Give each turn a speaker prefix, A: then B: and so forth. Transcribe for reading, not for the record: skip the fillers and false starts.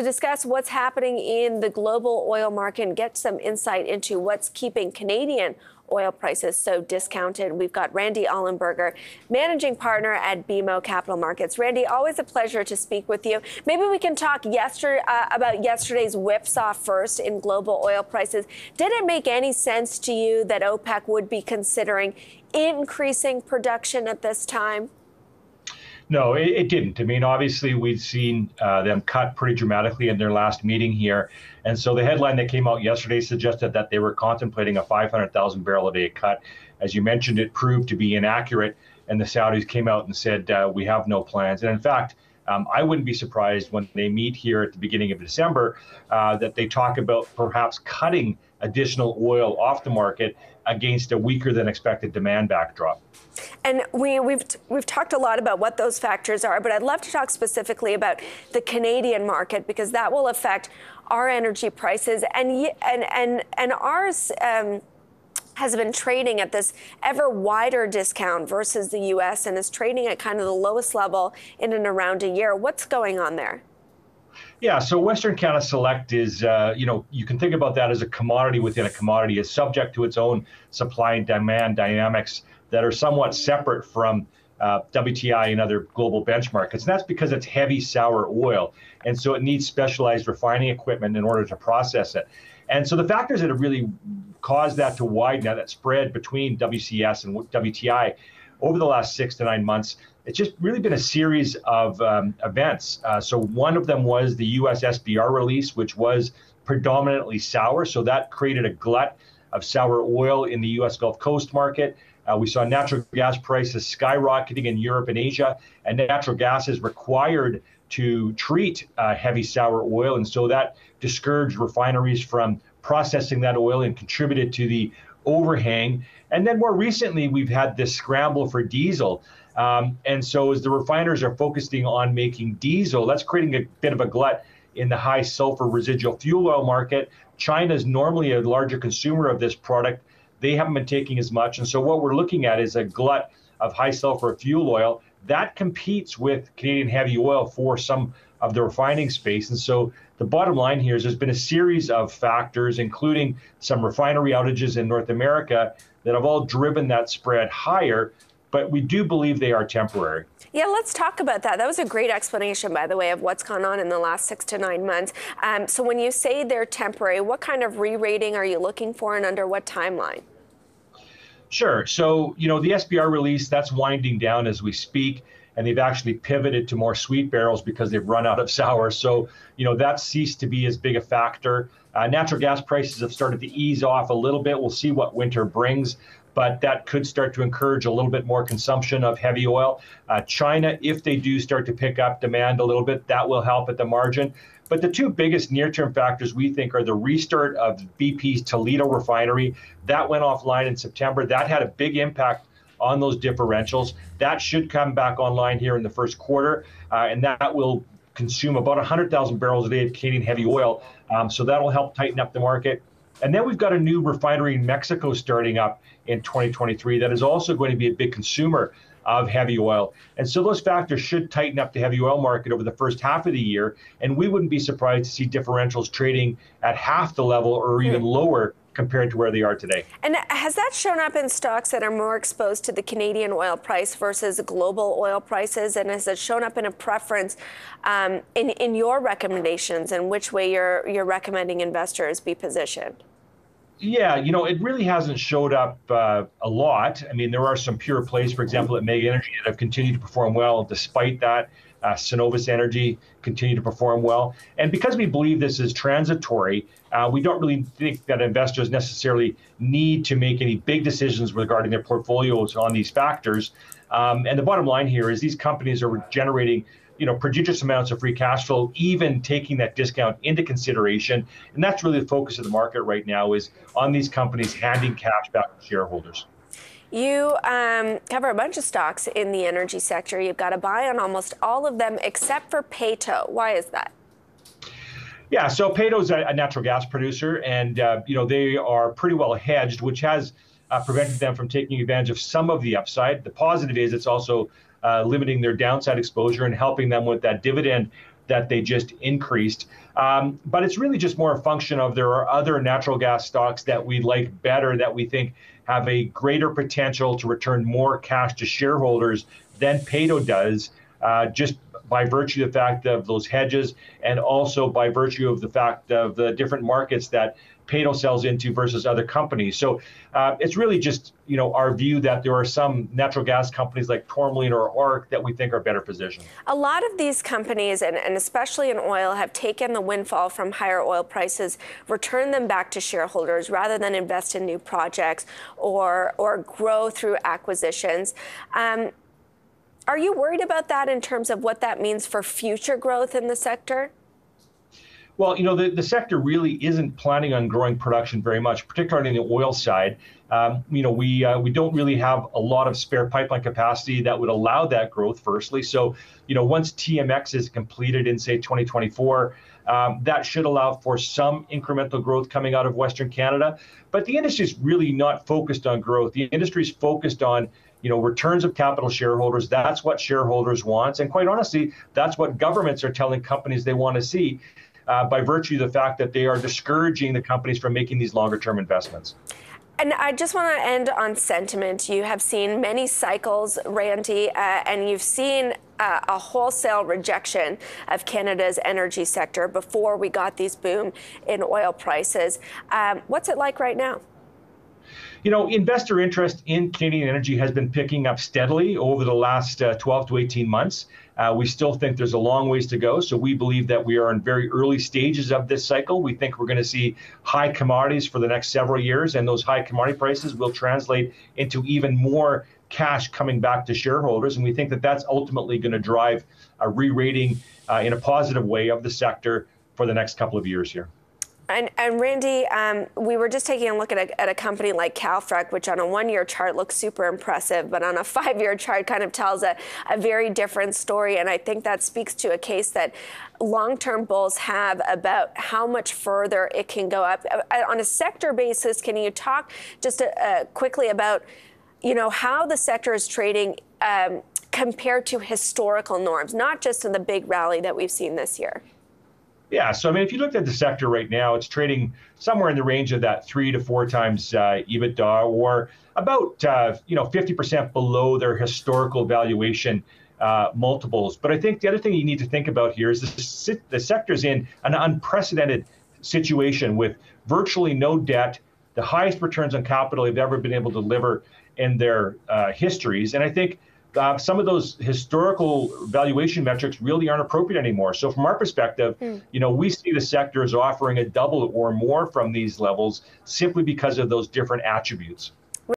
A: To discuss what's happening in the global oil market and get some insight into what's keeping Canadian oil prices so discounted, we've got Randy Allenberger, managing partner at BMO Capital Markets. Randy, always a pleasure to speak with you. Maybe we can talk about yesterday's whipsaw first in global oil prices. Did it make any sense to you that OPEC would be considering increasing production at this time?
B: No, it didn't. I mean, obviously, we'd seen them cut pretty dramatically in their last meeting here. And so the headline that came out yesterday suggested that they were contemplating a 500,000 barrel a day cut. As you mentioned, it proved to be inaccurate. And the Saudis came out and said, we have no plans. And in fact, I wouldn't be surprised when they meet here at the beginning of December that they talk about perhaps cutting additional oil off the market against a weaker than expected demand backdrop.
A: And we've talked a lot about what those factors are, but I'd love to talk specifically about the Canadian market, because that will affect our energy prices. And ours has been trading at this ever wider discount versus the U.S. and is trading at kind of the lowest level in and around a year. What's going on there?
B: Yeah, so Western Canada Select is, you can think about that as a commodity within a commodity. Is subject to its own supply and demand dynamics that are somewhat separate from WTI and other global benchmarks. And that's because it's heavy sour oil. And so it needs specialized refining equipment in order to process it. And so the factors that have really caused that to widen, that spread between WCS and WTI over the last 6 to 9 months, it's just really been a series of events. So one of them was the US SBR release, which was predominantly sour. So that created a glut of sour oil in the US Gulf Coast market. We saw natural gas prices skyrocketing in Europe and Asia, and natural gas is required to treat heavy sour oil. And so that discouraged refineries from processing that oil and contributed to the overhang. And then more recently, we've had this scramble for diesel. And so as the refiners are focusing on making diesel, that's creating a bit of a glut in the high sulfur residual fuel oil market. China is normally a larger consumer of this product. They haven't been taking as much. And so what we're looking at is a glut of high sulfur fuel oil that competes with Canadian heavy oil for some of the refining space. And so the bottom line here is there's been a series of factors, including some refinery outages in North America, that have all driven that spread higher. But we do believe they are temporary.
A: Yeah, let's talk about that. That was a great explanation, by the way, of what's gone on in the last 6 to 9 months. So when you say they're temporary, what kind of re-rating are you looking for and under what timeline?
B: Sure. So, the SBR release, that's winding down as we speak, and they've actually pivoted to more sweet barrels because they've run out of sour. So, that's ceased to be as big a factor. Natural gas prices have started to ease off a little bit. We'll see what winter brings, but that could start to encourage a little bit more consumption of heavy oil. China, if they do start to pick up demand a little bit, that will help at the margin. But the two biggest near-term factors we think are the restart of BP's Toledo refinery. That went offline in September. That had a big impact on those differentials. That should come back online here in the first quarter, and that will consume about 100,000 barrels a day of Canadian heavy oil. So that'll help tighten up the market. And then we've got a new refinery in Mexico starting up in 2023 that is also going to be a big consumer of heavy oil. And so those factors should tighten up the heavy oil market over the first half of the year. And we wouldn't be surprised to see differentials trading at half the level or even lower compared to where they are today.
A: And has that shown up in stocks that are more exposed to the Canadian oil price versus global oil prices? And has it shown up in a preference in your recommendations and which way you're recommending investors be positioned?
B: Yeah, it really hasn't showed up a lot. I mean, there are some pure plays, for example, at Mega Energy that have continued to perform well. Despite that, Cenovus Energy continue to perform well. And because we believe this is transitory, we don't really think that investors necessarily need to make any big decisions regarding their portfolios on these factors. And the bottom line here is these companies are generating prodigious amounts of free cash flow, even taking that discount into consideration. And that's really the focus of the market right now, is on these companies handing cash back to shareholders.
A: You cover a bunch of stocks in the energy sector. You've got a buy on almost all of them except for Peyto. Why is that?
B: Yeah, so Peyto's a natural gas producer, and they are pretty well hedged, which has prevented them from taking advantage of some of the upside. The positive is it's also limiting their downside exposure and helping them with that dividend that they just increased. But it's really just more a function of there are other natural gas stocks that we like better, that we think have a greater potential to return more cash to shareholders than Peyto does, just by virtue of the fact of those hedges, and also by virtue of the fact of the different markets that Peyto sells into versus other companies. So it's really just, our view that there are some natural gas companies like Tourmaline or ARC that we think are better positioned.
A: A lot of these companies, and especially in oil, have taken the windfall from higher oil prices, returned them back to shareholders rather than invest in new projects or grow through acquisitions. Are you worried about that in terms of what that means for future growth in the sector?
B: Well, the sector really isn't planning on growing production very much, particularly on the oil side. We don't really have a lot of spare pipeline capacity that would allow that growth, firstly. So, once TMX is completed in, say, 2024, that should allow for some incremental growth coming out of Western Canada. But the industry is really not focused on growth. The industry is focused on returns of capital shareholders. That's what shareholders want. And quite honestly, that's what governments are telling companies they want to see, by virtue of the fact that they are discouraging the companies from making these longer term investments.
A: And I just want to end on sentiment. You have seen many cycles, Randy, and you've seen a wholesale rejection of Canada's energy sector before we got these boom in oil prices. What's it like right now?
B: Investor interest in Canadian energy has been picking up steadily over the last 12 to 18 months. We still think there's a long ways to go. So we believe that we are in very early stages of this cycle. We think we're going to see high commodities for the next several years, and those high commodity prices will translate into even more cash coming back to shareholders. And we think that that's ultimately going to drive a re-rating in a positive way of the sector for the next couple of years here.
A: And Randy, we were just taking a look at a company like Calfrac, which on a one-year chart looks super impressive, but on a five-year chart kind of tells a very different story. And I think that speaks to a case that long-term bulls have about how much further it can go up. On a sector basis, can you talk just quickly about, how the sector is trading compared to historical norms, not just in the big rally that we've seen this year?
B: Yeah, so if you looked at the sector right now, it's trading somewhere in the range of that 3 to 4 times EBITDA, or about 50% below their historical valuation multiples. But I think the other thing you need to think about here is the sector's in an unprecedented situation with virtually no debt, the highest returns on capital they've ever been able to deliver in their histories, and I think some of those historical valuation metrics really aren't appropriate anymore. So from our perspective, we see the sector as offering a double or more from these levels simply because of those different attributes.